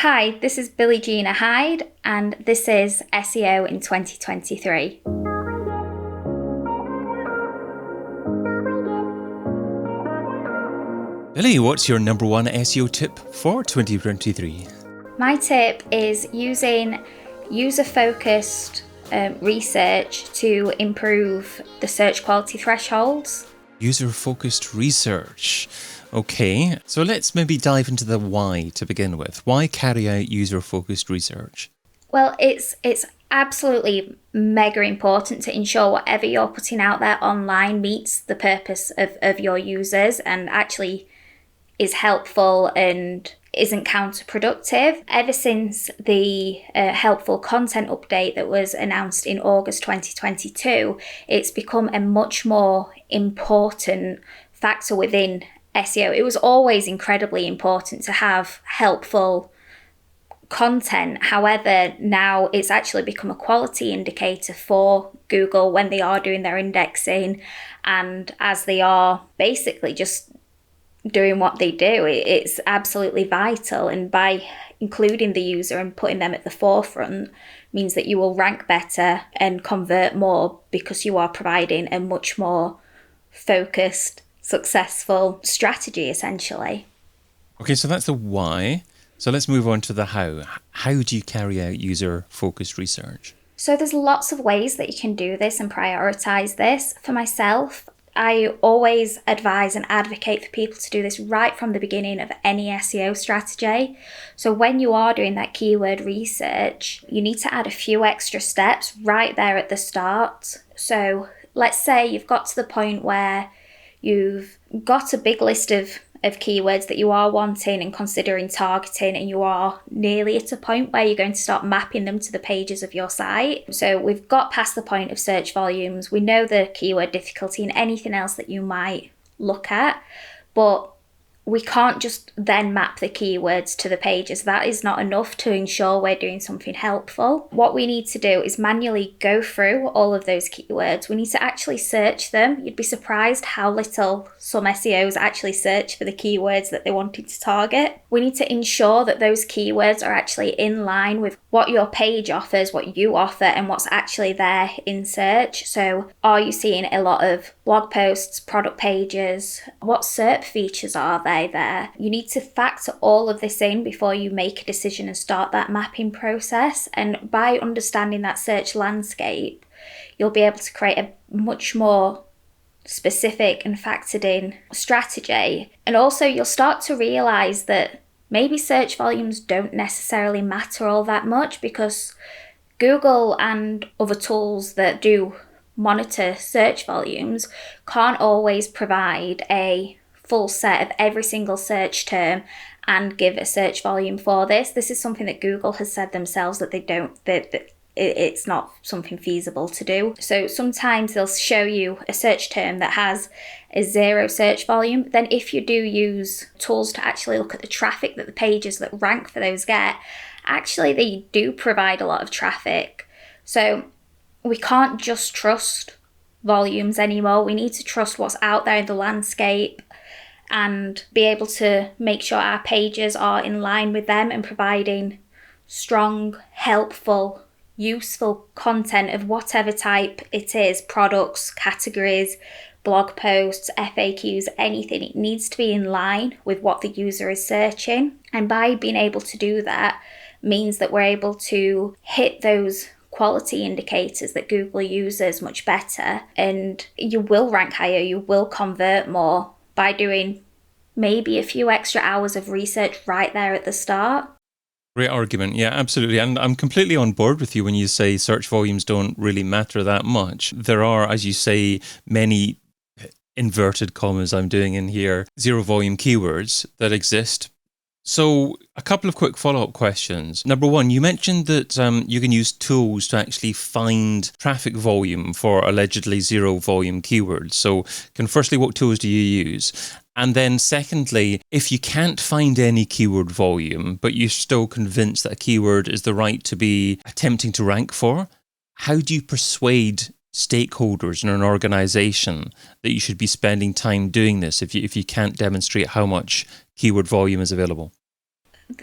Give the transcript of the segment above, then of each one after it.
Hi, this is Billie Geena Hyde, and this is SEO in 2023. Billie, what's your number one SEO tip for 2023? My tip is using user-focused research to improve the search quality thresholds. User-focused research. Okay, so let's maybe dive into the why to begin with. Why carry out user-focused research? Well, it's absolutely mega important to ensure whatever you're putting out there online meets the purpose of your users and actually is helpful and isn't counterproductive. Ever since the helpful content update that was announced in August 2022, it's become a much more important factor within SEO. It was always incredibly important to have helpful content. However, now it's actually become a quality indicator for Google when they are doing their indexing and as they are basically just doing what they do. It's absolutely vital, and by including the user and putting them at the forefront means that you will rank better and convert more because you are providing a much more focused, successful strategy essentially. Okay, so that's the why. So let's move on to the how. How do you carry out user-focused research? So there's lots of ways that you can do this and prioritize this. For myself, I always advise and advocate for people to do this right from the beginning of any SEO strategy. So when you are doing that keyword research, you need to add a few extra steps right there at the start. So let's say you've got to the point where you've got a big list of keywords that you are wanting and considering targeting, and you are nearly at a point where you're going to start mapping them to the pages of your site. So we've got past the point of search volumes. We know the keyword difficulty and anything else that you might look at, but we can't just then map the keywords to the pages. That is not enough to ensure we're doing something helpful. What we need to do is manually go through all of those keywords. We need to actually search them. You'd be surprised how little some SEOs actually search for the keywords that they wanted to target. We need to ensure that those keywords are actually in line with what your page offers, what you offer, and what's actually there in search. So are you seeing a lot of blog posts, product pages? What SERP features are there? You need to factor all of this in before you make a decision and start that mapping process. And by understanding that search landscape, you'll be able to create a much more specific and factored in strategy. And also you'll start to realize that maybe search volumes don't necessarily matter all that much, because Google and other tools that do monitor search volumes can't always provide a full set of every single search term and give a search volume for this. This is something that Google has said themselves that they don't, that it's not something feasible to do. So sometimes they'll show you a search term that has a 0 search volume. Then if you do use tools to actually look at the traffic that the pages that rank for those get, actually they do provide a lot of traffic. So we can't just trust volumes anymore. We need to trust what's out there in the landscape and be able to make sure our pages are in line with them and providing strong, helpful, useful content of whatever type it is, products, categories, blog posts, FAQs, anything. It needs to be in line with what the user is searching. And by being able to do that means that we're able to hit those quality indicators that Google uses much better, and you will rank higher, you will convert more by doing maybe a few extra hours of research right there at the start. Great argument. Yeah, absolutely. And I'm completely on board with you when you say search volumes don't really matter that much. There are, as you say, many inverted commas I'm doing in here, 0 volume keywords that exist. So a couple of quick follow-up questions. Number one, you mentioned that you can use tools to actually find traffic volume for allegedly 0 volume keywords. So firstly, what tools do you use? And then secondly, if you can't find any keyword volume, but you're still convinced that a keyword is the right to be attempting to rank for, how do you persuade stakeholders in an organization that you should be spending time doing this if you can't demonstrate how much keyword volume is available?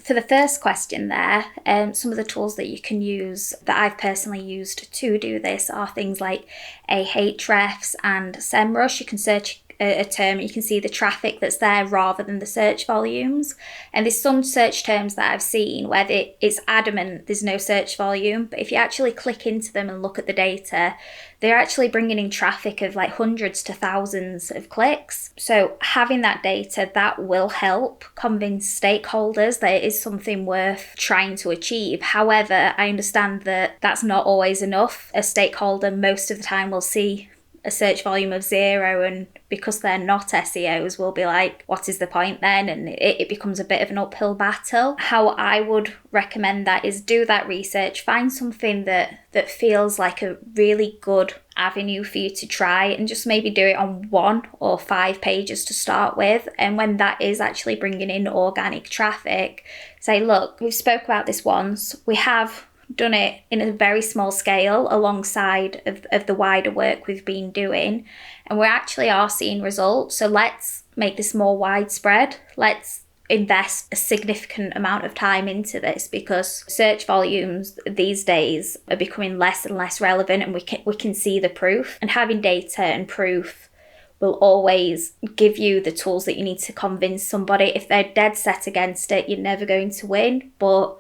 For the first question there, some of the tools that you can use that I've personally used to do this are things like Ahrefs and SEMrush. You can search a term, you can see the traffic that's there rather than the search volumes. And there's some search terms that I've seen where it's adamant there's no search volume, but if you actually click into them and look at the data, they're actually bringing in traffic of like hundreds to thousands of clicks. So having that data, that will help convince stakeholders that it is something worth trying to achieve. However, I understand that that's not always enough. A stakeholder most of the time will see a search volume of 0, and because they're not SEOs will be like, what is the point then? And it becomes a bit of an uphill battle. How I would recommend that is do that research, find something that feels like a really good avenue for you to try, and just maybe do it on 1 or 5 pages to start with. And when that is actually bringing in organic traffic, say, look, we've spoke about this once, we have done it in a very small scale alongside of the wider work we've been doing, and we actually are seeing results. So let's make this more widespread. Let's invest a significant amount of time into this, because search volumes these days are becoming less and less relevant, and we can see the proof. And having data and proof will always give you the tools that you need to convince somebody. If they're dead set against it, you're never going to win, but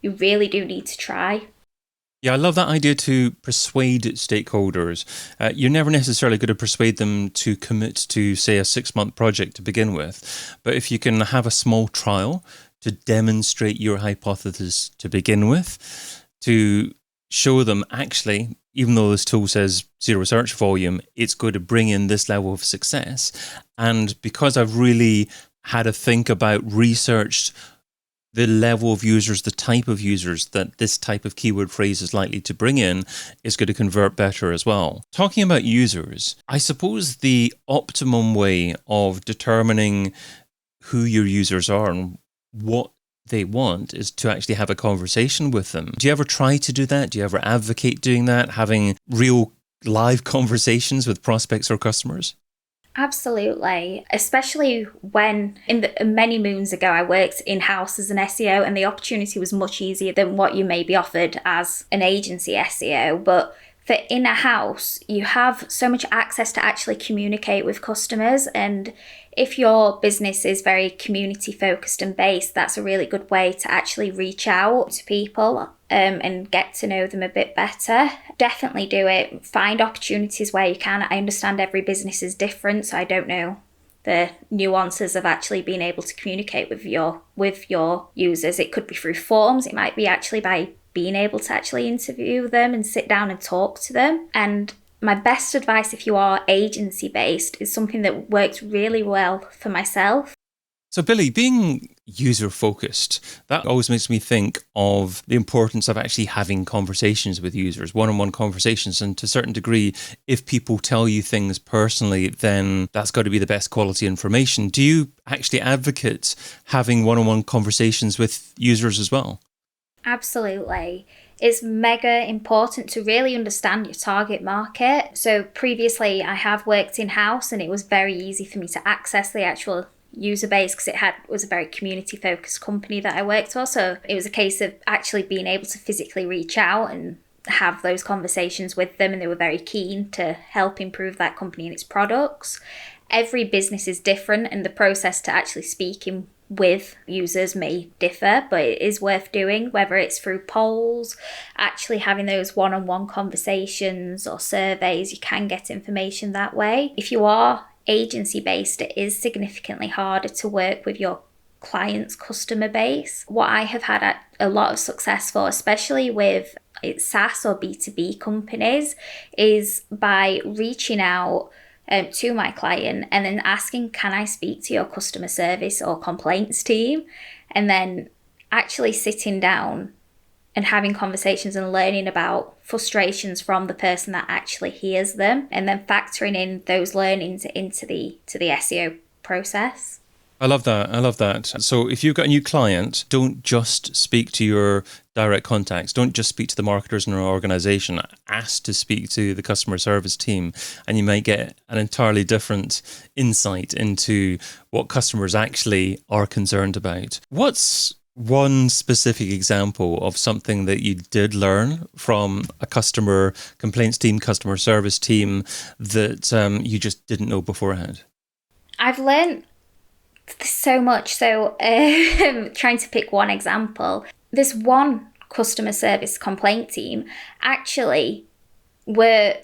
you really do need to try. Yeah, I love that idea to persuade stakeholders. You're never necessarily going to persuade them to commit to, say, a 6-month project to begin with. But if you can have a small trial to demonstrate your hypothesis to begin with, to show them actually, even though this tool says 0 search volume, it's going to bring in this level of success. And because I've really had to think about, researched the level of users, the type of users that this type of keyword phrase is likely to bring in, is going to convert better as well. Talking about users, I suppose the optimum way of determining who your users are and what they want is to actually have a conversation with them. Do you ever try to do that? Do you ever advocate doing that, having real live conversations with prospects or customers? Absolutely, especially when many moons ago I worked in-house as an SEO, and the opportunity was much easier than what you may be offered as an agency SEO. But for in-house, you have so much access to actually communicate with customers, and if your business is very community focused and based, that's a really good way to actually reach out to people and get to know them a bit better. Definitely do it. Find opportunities where you can. I understand every business is different, so I don't know the nuances of actually being able to communicate with your users. It could be through forms. It might be actually by being able to actually interview them and sit down and talk to them. And my best advice, if you are agency based, is something that works really well for myself. So Billie, being user focused, that always makes me think of the importance of actually having conversations with users, one-on-one conversations. And to a certain degree, if people tell you things personally, then that's got to be the best quality information. Do you actually advocate having one-on-one conversations with users as well? Absolutely. It's mega important to really understand your target market. So previously I have worked in-house, and it was very easy for me to access the actual user base because it was a very community focused company that I worked for. So it was a case of actually being able to physically reach out and have those conversations with them, and they were very keen to help improve that company and its products. Every business is different, and the process to actually speaking with users may differ, but it is worth doing, whether it's through polls, actually having those one-on-one conversations or surveys. You can get information that way. If you are agency based, it is significantly harder to work with your client's customer base. What I have had a lot of success for, especially with SaaS or B2B companies, is by reaching out to my client and then asking, can I speak to your customer service or complaints team? And then actually sitting down and having conversations and learning about frustrations from the person that actually hears them, and then factoring in those learnings into the SEO process. I love that. So if you've got a new client, don't just speak to your direct contacts. Don't just speak to the marketers in your organization. Ask to speak to the customer service team, and you might get an entirely different insight into what customers actually are concerned about. What's One specific example of something that you did learn from a customer complaints team, customer service team that you just didn't know beforehand? I've learned so much. So, trying to pick one example, this one customer service complaint team actually were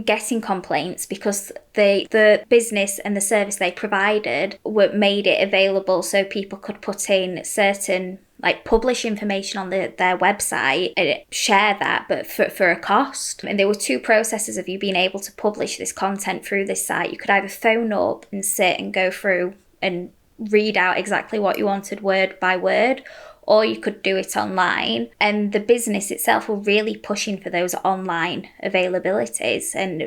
getting complaints because the business and the service they provided were made it available so people could put in certain, like, publish information on their website and share that, but for a cost. And there were two processes of you being able to publish this content through this site. You could either phone up and sit and go through and read out exactly what you wanted word by word, or you could do it online. And the business itself were really pushing for those online availabilities and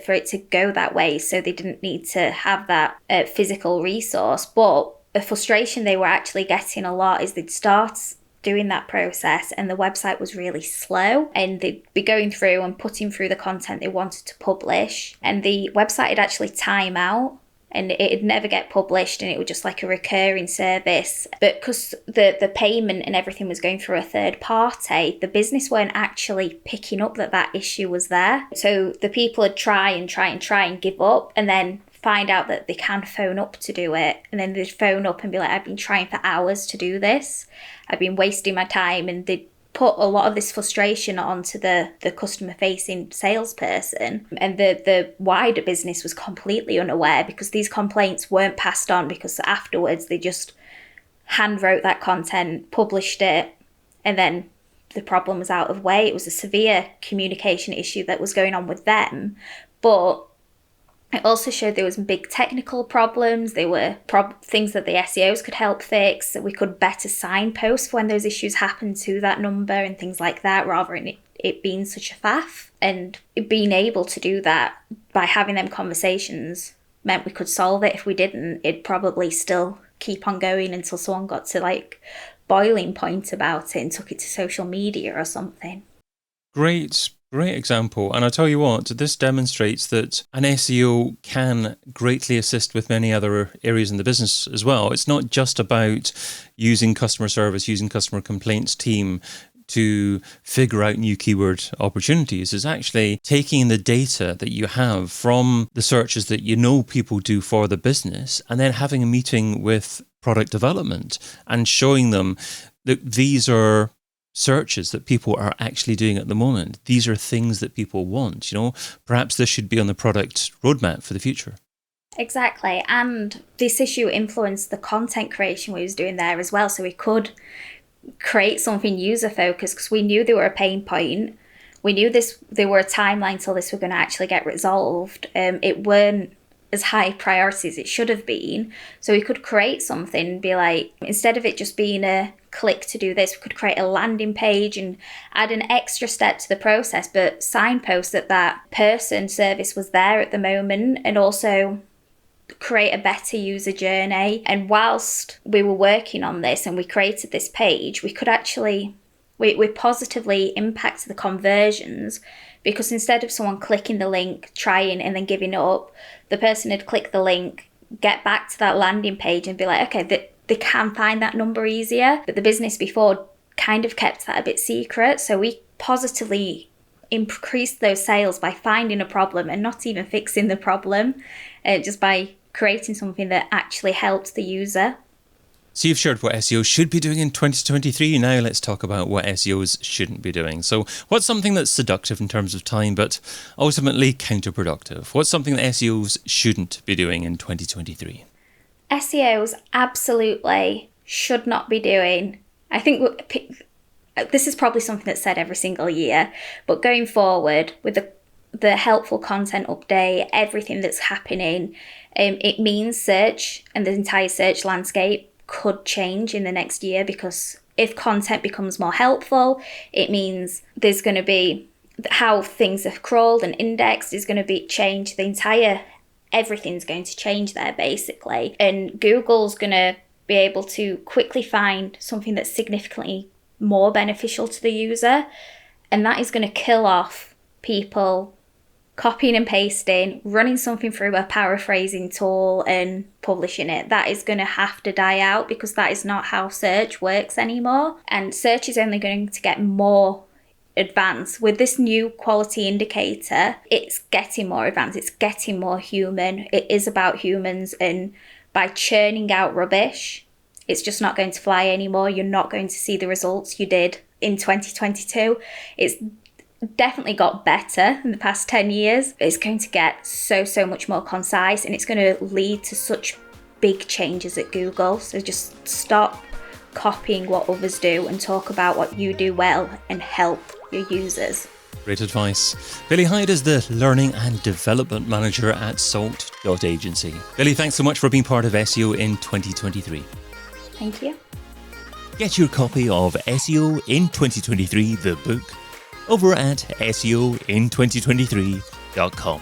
for it to go that way, so they didn't need to have that physical resource. But the frustration they were actually getting a lot is they'd start doing that process and the website was really slow, and they'd be going through and putting through the content they wanted to publish, and the website would actually time out and it'd never get published, and it was just like a recurring service. But because the payment and everything was going through a third party, the business weren't actually picking up that issue was there. So the people would try and give up, and then find out that they can phone up to do it. And then they'd phone up and be like, I've been trying for hours to do this. I've been wasting my time. And they'd put a lot of this frustration onto the customer facing salesperson, and the wider business was completely unaware because these complaints weren't passed on, because afterwards they just hand wrote that content, published it, and then the problem was out of the way. It was a severe communication issue that was going on with them, but it also showed there was big technical problems. There were things that the SEOs could help fix, that we could better signpost when those issues happened to that number and things like that, rather than it being such a faff. And being able to do that by having them conversations meant we could solve it. If we didn't, it'd probably still keep on going until someone got to like boiling point about it and took it to social media or something. Great example. And I tell you what, this demonstrates that an SEO can greatly assist with many other areas in the business as well. It's not just about using customer service, using customer complaints team to figure out new keyword opportunities. It's actually taking the data that you have from the searches that you know people do for the business, and then having a meeting with product development and showing them that these are searches that people are actually doing at the moment. These are things that people want, perhaps this should be on the product roadmap for the future. Exactly. And this issue influenced the content creation we was doing there as well. So we could create something user focused because we knew they were a pain point. We knew there were a timeline till this were going to actually get resolved. It weren't as high priority as it should have been. So we could create something and be like, instead of it just being a click to do this, we could create a landing page and add an extra step to the process, but signpost that person service was there at the moment, and also create a better user journey. And whilst we were working on this and we created this page, we could actually we positively impacted the conversions, because instead of someone clicking the link, trying and then giving up, the person had clicked the link, get back to that landing page and be like, okay, they can find that number easier. But the business before kind of kept that a bit secret. So we positively increased those sales by finding a problem and not even fixing the problem, just by creating something that actually helped the user. So you've shared what SEOs should be doing in 2023. Now let's talk about what SEOs shouldn't be doing. So what's something that's seductive in terms of time, but ultimately counterproductive? What's something that SEOs shouldn't be doing in 2023? SEOs absolutely should not be doing. I think this is probably something that's said every single year, but going forward with the helpful content update, everything that's happening, it means search and the entire search landscape could change in the next year, because if content becomes more helpful, it means there's going to be how things are crawled and indexed is going to be changed. Everything's going to change there basically, and Google's going to be able to quickly find something that's significantly more beneficial to the user, and that is going to kill off people copying and pasting, running something through a paraphrasing tool and publishing it. That is going to have to die out because that is not how search works anymore. And search is only going to get more advanced. With this new quality indicator, it's getting more advanced, it's getting more human. It is about humans, and by churning out rubbish, it's just not going to fly anymore. You're not going to see the results you did in 2022. It's definitely got better in the past 10 years. It's going to get so much more concise, and it's going to lead to such big changes at Google. So just stop copying what others do and talk about what you do well and help your users. Great advice. Billie Hyde is the Learning and Development Manager at Salt.agency. Billie, thanks so much for being part of SEO in 2023. Thank you. Get your copy of SEO in 2023, the book, over at SEOin2023.com.